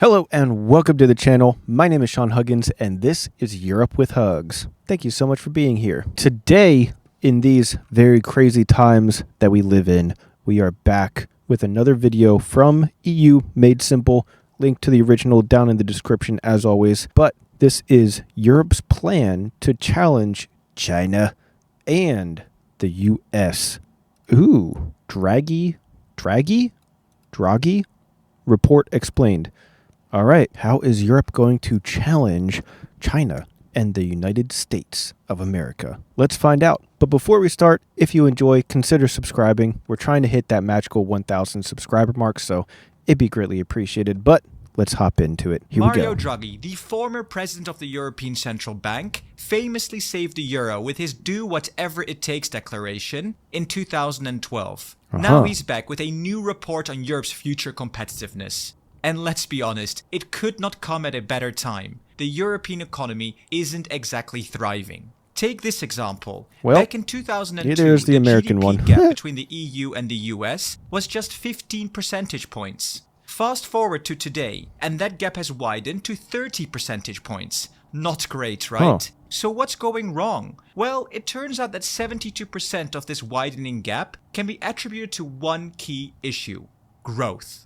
Hello and welcome to the channel. My name is Sean Huggins and this is Europe with Hugs. Thank you so much for being here. Today, in these very crazy times that we live in, we are back with another video from EU Made Simple. Link to the original down in the description as always. But this is Europe's plan to challenge China and the US. Ooh, Draghi? Report explained. All right, how is Europe going to challenge China and the United States of America? Let's find out. But before we start, if you enjoy, consider subscribing. We're trying to hit that magical 1,000 subscriber mark, so it'd be greatly appreciated. But let's hop into it. Here we go. Mario Draghi, the former president of the European Central Bank, famously saved the euro with his do whatever it takes declaration in 2012. Now he's back with a new report on Europe's future competitiveness. And let's be honest, it could not come at a better time. The European economy isn't exactly thriving. Take this example. Back in 2002, there's the American GDP one. gap between the EU and the US was just 15 percentage points. Fast forward to today, and that gap has widened to 30 percentage points. Not great, right? So what's going wrong? Well, it turns out that 72% of this widening gap can be attributed to one key issue: growth.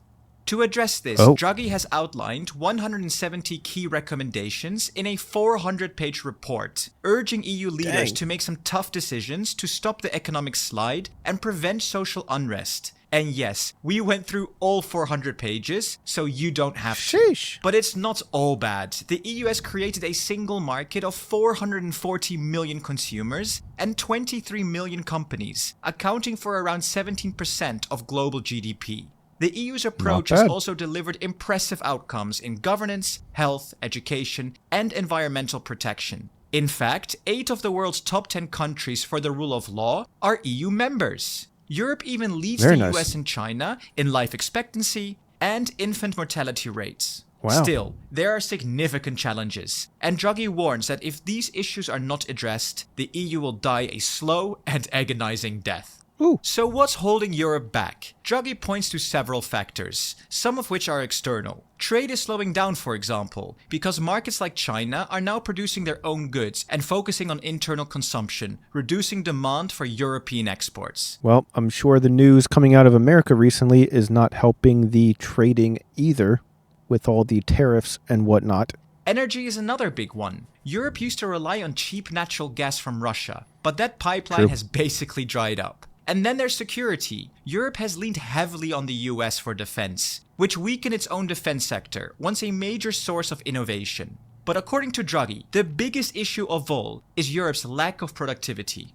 To address this, Draghi has outlined 170 key recommendations in a 400-page report, urging EU leaders to make some tough decisions to stop the economic slide and prevent social unrest. And yes, we went through all 400 pages, so you don't have to. But it's not all bad. The EU has created a single market of 440 million consumers and 23 million companies, accounting for around 17% of global GDP. The EU's approach has also delivered impressive outcomes in governance, health, education, and environmental protection. In fact, 8 of the world's top 10 countries for the rule of law are EU members. Europe even leads the US and China in life expectancy and infant mortality rates. Still, there are significant challenges, and Draghi warns that if these issues are not addressed, the EU will die a slow and agonizing death. So what's holding Europe back? Draghi points to several factors, some of which are external. Trade is slowing down, for example, because markets like China are now producing their own goods and focusing on internal consumption, reducing demand for European exports. Well, I'm sure the news coming out of America recently is not helping the trading either, with all the tariffs and whatnot. Energy is another big one. Europe used to rely on cheap natural gas from Russia, but that pipeline has basically dried up. And then there's security. Europe has leaned heavily on the US for defense, which weakened its own defense sector, once a major source of innovation. But according to Draghi, the biggest issue of all is Europe's lack of productivity.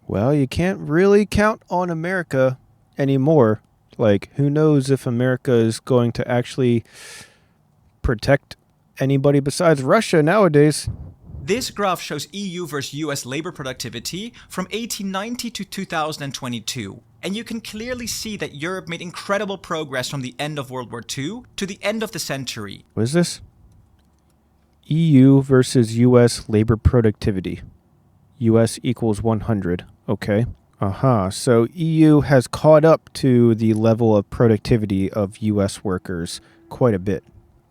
Well, you can't really count on America anymore. Like, who knows if America is going to actually protect anybody besides Russia nowadays. This graph shows EU versus US labor productivity from 1890 to 2022. And you can clearly see that Europe made incredible progress from the end of World War II to the end of the century. What is this? EU versus US labor productivity. US equals 100. Okay. So EU has caught up to the level of productivity of US workers quite a bit.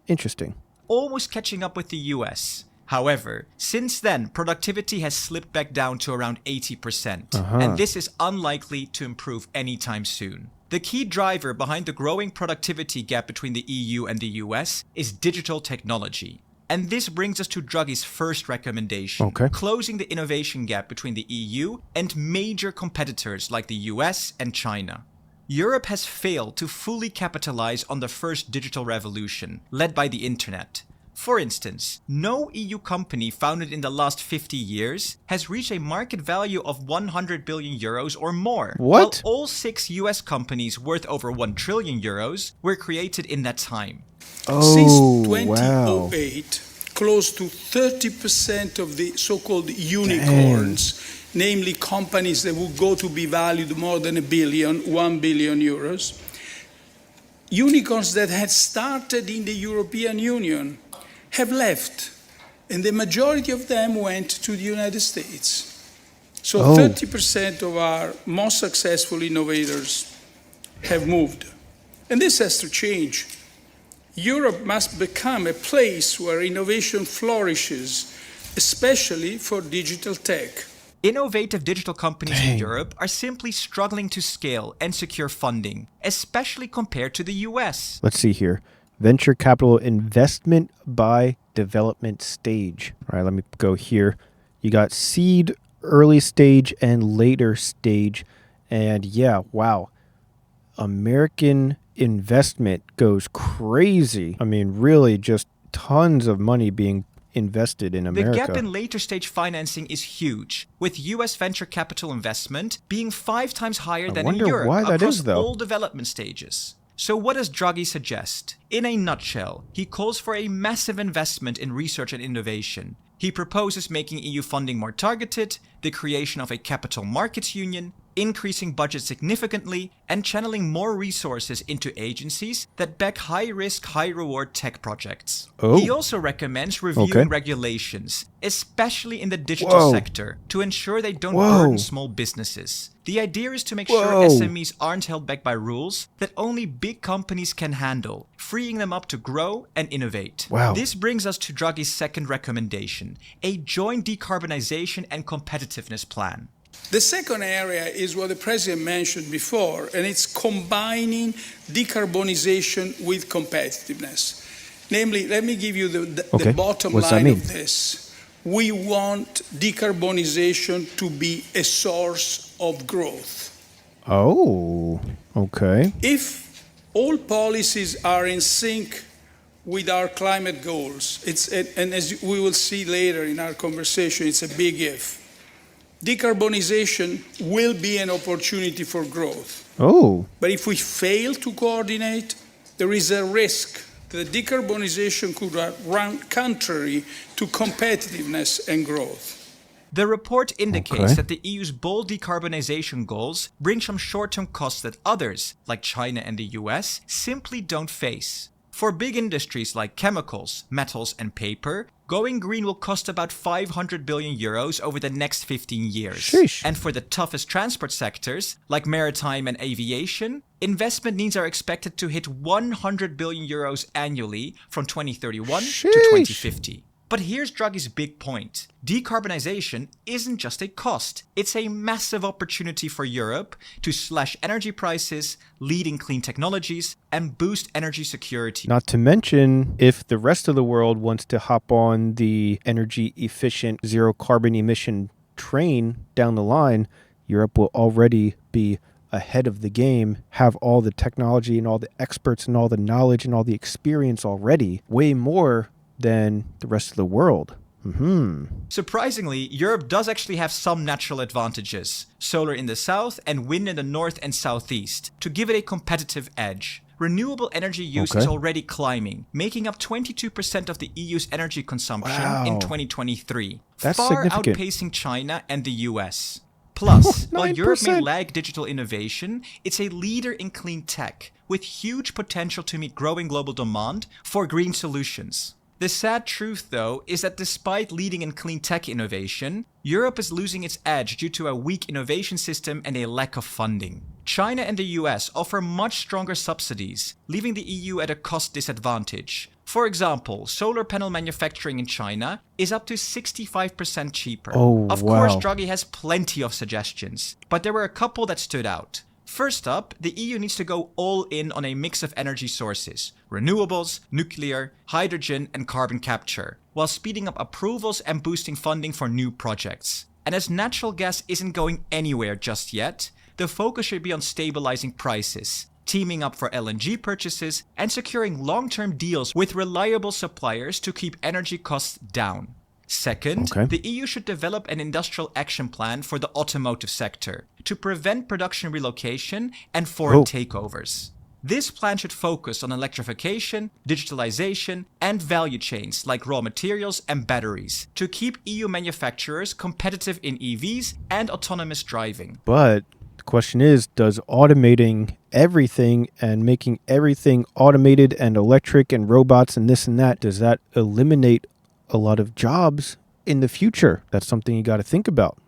Interesting. Almost catching up with the US. However, since then, productivity has slipped back down to around 80%, and this is unlikely to improve anytime soon. The key driver behind the growing productivity gap between the EU and the US is digital technology. And this brings us to Draghi's first recommendation, closing the innovation gap between the EU and major competitors like the US and China. Europe has failed to fully capitalize on the first digital revolution, led by the internet. For instance, no EU company founded in the last 50 years has reached a market value of 100 billion euros or more. While all 6 US companies worth over 1 trillion euros were created in that time. Since 2008, close to 30% of the so-called unicorns, namely companies that would go to be valued more than 1 billion euros, unicorns that had started in the European Union, have left, and the majority of them went to the United States. So 30% of our most successful innovators have moved. And this has to change. Europe must become a place where innovation flourishes, especially for digital tech. Innovative digital companies in Europe are simply struggling to scale and secure funding, especially compared to the US. Let's see here. Venture capital investment by development stage. All right, let me go here. You got seed, early stage, and later stage. And yeah, wow. American investment goes crazy. I mean, really just tons of money being invested in America. The gap in later stage financing is huge, with US venture capital investment being 5 times higher than in Europe across all development stages. So what does Draghi suggest? In a nutshell, he calls for a massive investment in research and innovation. He proposes making EU funding more targeted, the creation of a capital markets union, increasing budget significantly, and channeling more resources into agencies that back high-risk, high-reward tech projects. He also recommends reviewing regulations, especially in the digital sector, to ensure they don't burden small businesses. The idea is to make sure SMEs aren't held back by rules that only big companies can handle, freeing them up to grow and innovate. This brings us to Draghi's second recommendation, a joint decarbonization and competitiveness plan. The second area is what the President mentioned before, and it's combining decarbonization with competitiveness. Namely, let me give you the bottom line of this. We want decarbonization to be a source of growth. Oh, okay. If all policies are in sync with our climate goals, and as we will see later in our conversation, it's a big if. Decarbonization will be an opportunity for growth. But if we fail to coordinate, there is a risk that decarbonization could run contrary to competitiveness and growth. The report indicates that the EU's bold decarbonization goals bring some short-term costs that others, like China and the US, simply don't face. For big industries like chemicals, metals, and paper, going green will cost about 500 billion euros over the next 15 years. Sheesh. And for the toughest transport sectors, like maritime and aviation, investment needs are expected to hit 100 billion euros annually from 2031 to 2050. But here's Draghi's big point. Decarbonization isn't just a cost. It's a massive opportunity for Europe to slash energy prices, lead in clean technologies, and boost energy security. Not to mention, if the rest of the world wants to hop on the energy efficient, zero carbon emission train down the line, Europe will already be ahead of the game, have all the technology and all the experts and all the knowledge and all the experience already, way more than the rest of the world. Surprisingly, Europe does actually have some natural advantages, solar in the south and wind in the north and southeast, to give it a competitive edge. Renewable energy use is already climbing, making up 22% of the EU's energy consumption in 2023, That's far significant. outpacing China and the US. Plus, while 9%. Europe may lag digital innovation, it's a leader in clean tech, with huge potential to meet growing global demand for green solutions. The sad truth, though, is that despite leading in clean tech innovation, Europe is losing its edge due to a weak innovation system and a lack of funding. China and the US offer much stronger subsidies, leaving the EU at a cost disadvantage. For example, solar panel manufacturing in China is up to 65% cheaper. Of course, Draghi has plenty of suggestions, but there were a couple that stood out. First up, the EU needs to go all in on a mix of energy sources, renewables, nuclear, hydrogen, and carbon capture, while speeding up approvals and boosting funding for new projects. And as natural gas isn't going anywhere just yet, the focus should be on stabilizing prices, teaming up for LNG purchases, and securing long-term deals with reliable suppliers to keep energy costs down. Second, the EU should develop an industrial action plan for the automotive sector to prevent production relocation and foreign takeovers. This plan should focus on electrification, digitalization, and value chains like raw materials and batteries to keep EU manufacturers competitive in EVs and autonomous driving. But the question is, does automating everything and making everything automated and electric and robots and this and that, does that eliminate a lot of jobs in the future? That's something you got to think about.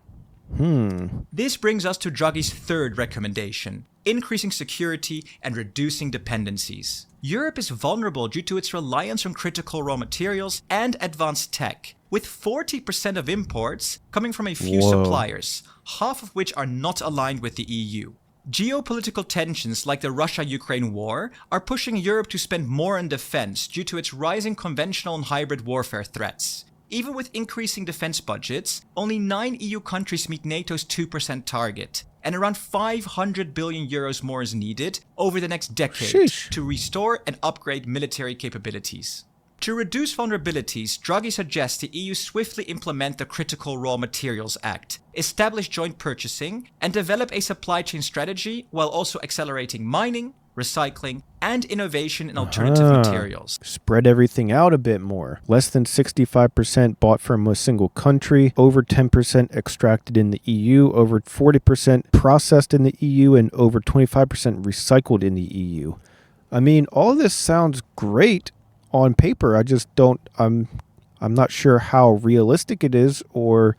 This brings us to Draghi's third recommendation, increasing security and reducing dependencies. Europe is vulnerable due to its reliance on critical raw materials and advanced tech, with 40% of imports coming from a few suppliers, half of which are not aligned with the EU. Geopolitical tensions like the Russia-Ukraine war are pushing Europe to spend more on defense due to its rising conventional and hybrid warfare threats. Even with increasing defense budgets, only 9 EU countries meet NATO's 2% target, and around 500 billion euros more is needed over the next decade to restore and upgrade military capabilities. To reduce vulnerabilities, Draghi suggests the EU swiftly implement the Critical Raw Materials Act, establish joint purchasing, and develop a supply chain strategy while also accelerating mining, recycling, and innovation in alternative materials. Spread everything out a bit more. Less than 65% bought from a single country, over 10% extracted in the EU, over 40% processed in the EU, and over 25% recycled in the EU. I mean, all of this sounds great on paper. I'm not sure how realistic it is or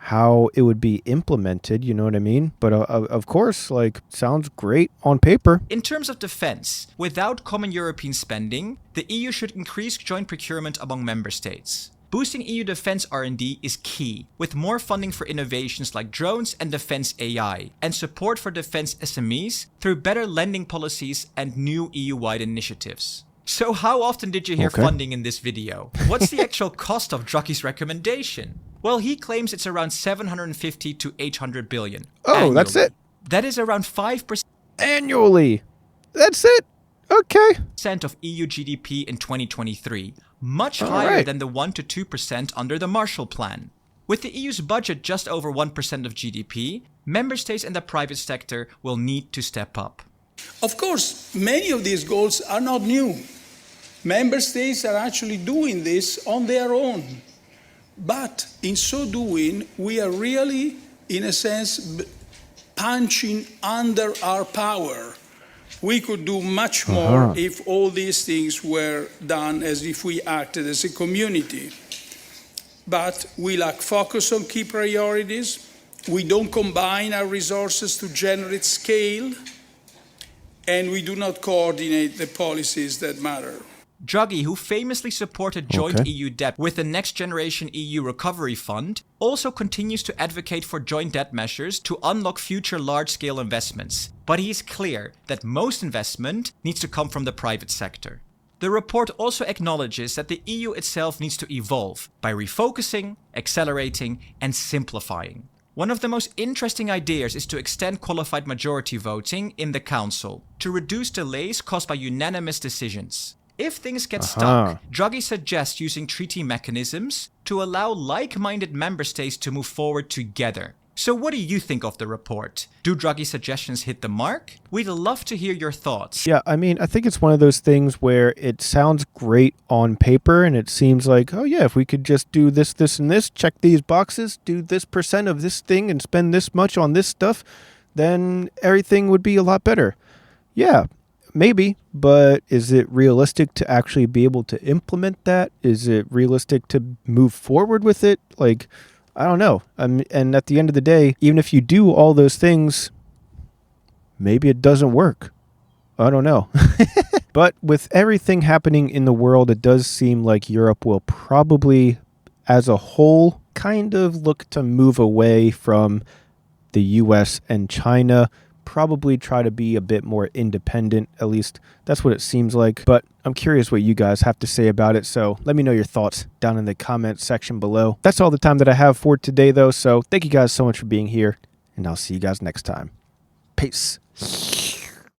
how it would be implemented, you know what I mean? But of course, sounds great on paper. In terms of defense, without common European spending, the EU should increase joint procurement among member states. Boosting EU defense R&D is key, with more funding for innovations like drones and defense AI, and support for defense SMEs through better lending policies and new EU-wide initiatives. So how often did you hear funding in this video? What's the actual cost of Draghi's recommendation? Well, he claims it's around 750 to 800 billion. Annually. That's it? That is around 5% annually. That's it? Okay. Of EU GDP in 2023, much higher than the 1 to 2% under the Marshall Plan. With the EU's budget just over 1% of GDP, member states and the private sector will need to step up. Of course, many of these goals are not new. Member states are actually doing this on their own. But in so doing, we are really, in a sense, punching under our power. We could do much more if all these things were done as if we acted as a community. But we lack focus on key priorities. We don't combine our resources to generate scale. And we do not coordinate the policies that matter. Draghi, who famously supported joint EU debt with the Next Generation EU Recovery Fund, also continues to advocate for joint debt measures to unlock future large-scale investments. But he is clear that most investment needs to come from the private sector. The report also acknowledges that the EU itself needs to evolve by refocusing, accelerating, and simplifying. One of the most interesting ideas is to extend qualified majority voting in the Council to reduce delays caused by unanimous decisions. If things get stuck, Draghi suggests using treaty mechanisms to allow like-minded member states to move forward together. So what do you think of the report? Do Draghi's suggestions hit the mark? We'd love to hear your thoughts. Yeah, I mean, I think it's one of those things where it sounds great on paper and it seems like, oh yeah, if we could just do this, this, and this, check these boxes, do this % of this thing and spend this much on this stuff, then everything would be a lot better. Yeah, maybe, but is it realistic to actually be able to implement that? Is it realistic to move forward with it? I don't know. And at the end of the day, even if you do all those things, maybe it doesn't work. I don't know. But with everything happening in the world, it does seem like Europe will probably, as a whole, kind of look to move away from the US and China, probably try to be a bit more independent. At least that's what it seems like. But I'm curious what you guys have to say about it. So let me know your thoughts down in the comment section below. That's all the time that I have for today, though. So thank you guys so much for being here, and I'll see you guys next time. Peace.